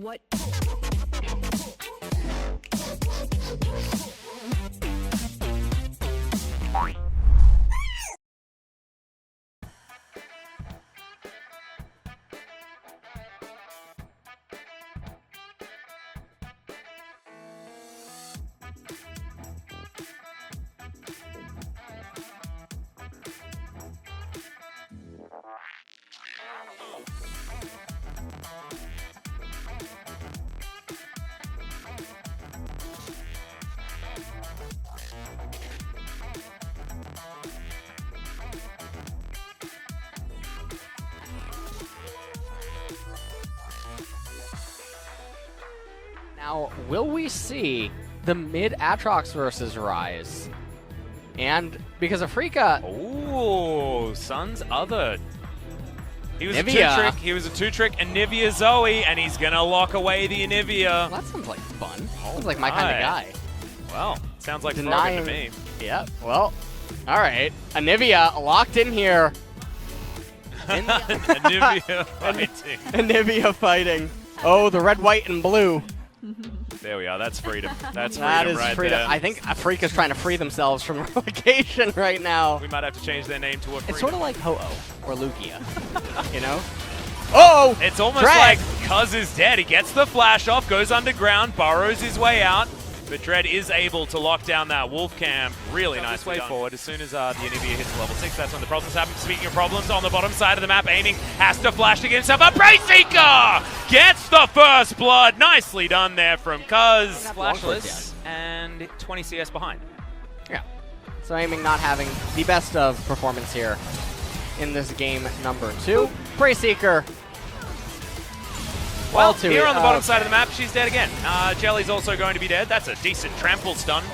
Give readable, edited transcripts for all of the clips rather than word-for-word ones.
What? Now, will we see the mid Aatrox versus Rise? And because Afrika... Oh, Sun's other. He was Nivea. a 2-trick. He was a 2-trick Anivia Zoe, and he's going to lock away the Anivia. Well, that sounds like fun. Sounds like my kind of guy. Well, sounds like Denying... Frogan to me. Yeah, well, all right. Anivia locked in here. Anivia fighting. Anivia fighting. Oh, the red, white, and blue. There we are. That's freedom. That's freedom That is right freedom. there. I think Afrika's trying to free themselves from relegation right now. We might have to change their name to Afrika. It's sort of like Ho-Oh or Lugia, you know? Oh! It's almost Dread. like Cuz is dead. He gets the flash off, goes underground, burrows his way out. But Dread is able to lock down that Wolf Camp. Really nice way forward. As soon as the Anivia hits level 6, that's when the problems happen. Speaking of problems, on the bottom side of the map, aiming has to flash to get himself a Prey Seeker! Gets the first blood. Nicely done there from Cuz. Flashless and 20 CS behind. Yeah. So aiming not having the best of performance here in this game number 2. Prey Seeker. Well, here on the bottom side of the map, she's dead again. Jelly's also going to be dead. That's a decent trample stun.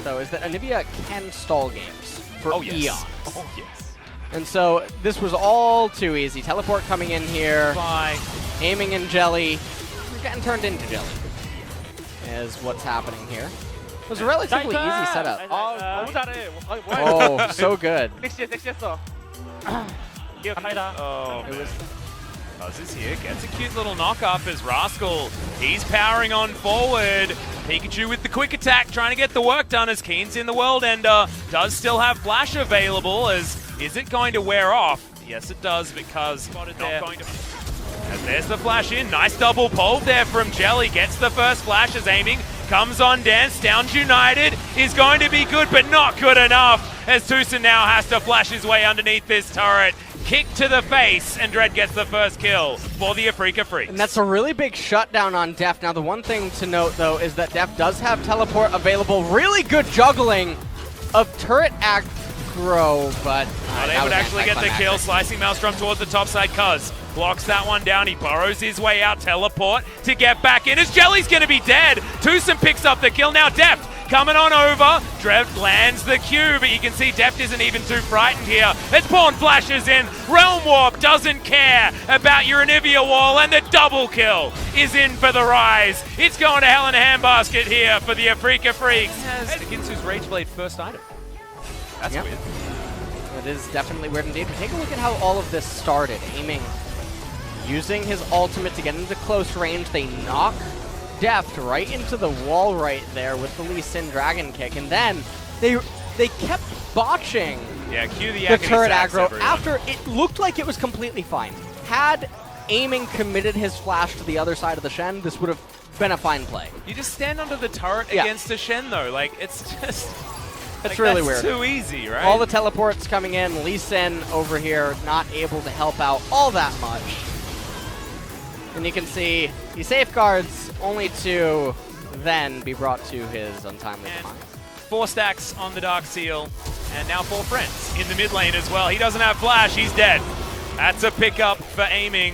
Though is that Anivia can stall games for eons. Oh, yes. And so this was all too easy. Teleport coming in here. Bye. Aiming in Jelly. We're getting turned into Jelly is what's happening here. It was a relatively easy setup. Oh, so good. Oh, It was Cuz is here, gets a cute little knock up as Rascal. He's powering on forward. Pikachu with the quick attack, trying to get the work done as Keen's in the World Ender. Does still have Flash available, as is it going to wear off? Yes, it does, because spotted there. And there's the flash in. Nice double pull there from Jelly. Gets the first flash as aiming. Comes on Dance. Downs United is going to be good, but not good enough, as Tucson now has to flash his way underneath this turret. Kick to the face, and Dread gets the first kill for the Afrika Freaks. And that's a really big shutdown on Def. Now, the one thing to note, though, is that Def does have teleport available. Really good juggling of turret aggro, but... they would actually get the kill. Slicing Maelstrom towards the top side. Cuz blocks that one down. He burrows his way out. Teleport to get back in, as Jelly's going to be dead. Tucson picks up the kill. Now Deft coming on over. Drev lands the Q, but you can see Deft isn't even too frightened here. As Pawn flashes in. Realm Warp doesn't care about your Anivia wall, and the double kill is in for the Rise. It's going to hell in a handbasket here for the Afrika Freaks. Has Ginsu's Rage Blade first item. That's weird. It is definitely weird indeed. But take a look at how all of this started. Aiming, using his ultimate to get into close range. They knock Deft right into the wall right there with the Lee Sin Dragon Kick, and then they kept botching the turret aggro after it looked like it was completely fine. Had aiming committed his flash to the other side of the Shen, this would have been a fine play. You just stand under the turret against the Shen, though. Like, it's just... It's really weird. Too easy, right? All the teleports coming in. Lee Sin over here not able to help out all that much. And you can see he safeguards only to then be brought to his untimely demise. 4 stacks on the Dark Seal, and now 4 friends in the mid lane as well. He doesn't have flash, he's dead. That's a pickup for aiming.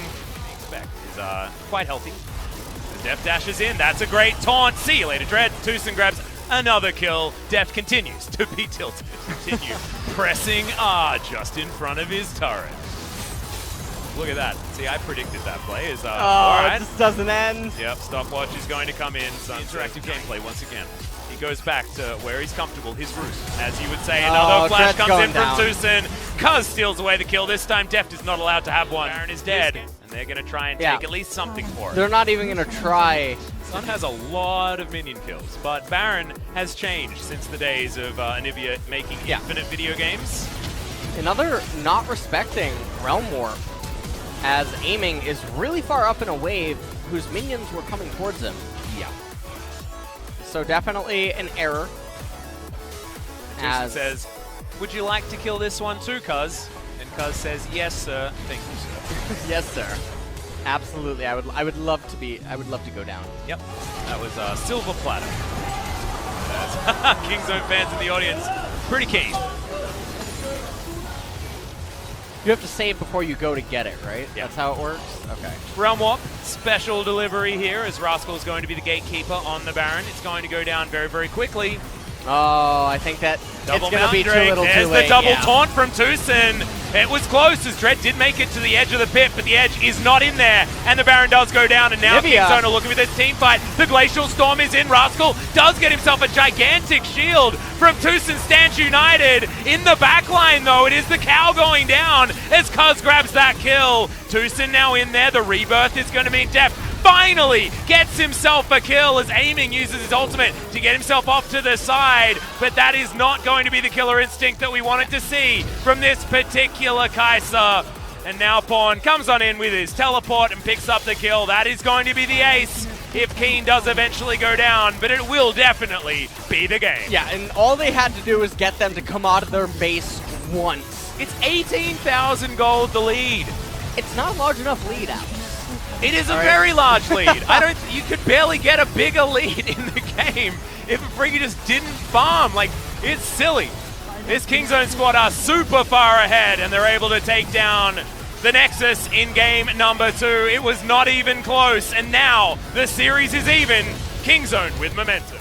Expect is quite healthy. The Deft dashes in, that's a great taunt. See you later, Dread. Tucson grabs another kill. Deft continues to be tilted. Continue pressing R just in front of his turret. Look at that. See, I predicted that play. Is it just doesn't end. Yep, stopwatch is going to come in. Some interactive gameplay once again. He goes back to where he's comfortable, his roost. As you would say, another flash comes in from Tucson. Cuz steals away the kill. This time, Deft is not allowed to have one. Baron is dead. And And they're going to try and take at least something for it. They're not even going to try. Sun has a lot of minion kills, but Baron has changed since the days of Anivia making infinite video games. Another not respecting Realm Warp, as Aiming is really far up in a wave whose minions were coming towards him. Yeah. So definitely an error. As says, would you like to kill this one too, Cuz? And Cuz says, yes, sir. Thank you, sir. Yes, sir. Absolutely. I would love to go down. Yep. That was a silver platter. Kingzone fans in the audience, pretty keen. You have to save before you go to get it, right? Yeah. That's how it works? Okay. Realm Warp, special delivery here as Rascal is going to be the gatekeeper on the Baron. It's going to go down very, very quickly. Oh, I think that double it's going to be too little too late. There's the double taunt from Tucson. It was close as Dread did make it to the edge of the pit, but the edge is not in there, and the Baron does go down, and now Kingzone are looking for this team fight. The Glacial Storm is in. Rascal does get himself a gigantic shield from Tucson Stands United. In the backline, though, it is the cow going down as Cuz grabs that kill. Tucson now in there. The Rebirth is going to mean death. Finally gets himself a kill as Aiming uses his ultimate to get himself off to the side, but that is not going to be the killer instinct that we wanted to see from this particular Kai'Sa. And now Pawn comes on in with his teleport and picks up the kill. That is going to be the ace if Keen does eventually go down, but it will definitely be the game. Yeah, and all they had to do was get them to come out of their base once. It's 18,000 gold the lead. It's not a large enough lead, Alex. It is a very large lead. You could barely get a bigger lead in the game if Friggy just didn't farm. Like, it's silly. This Kingzone squad are super far ahead, and they're able to take down the Nexus in game number 2. It was not even close, and now the series is even. Kingzone with momentum.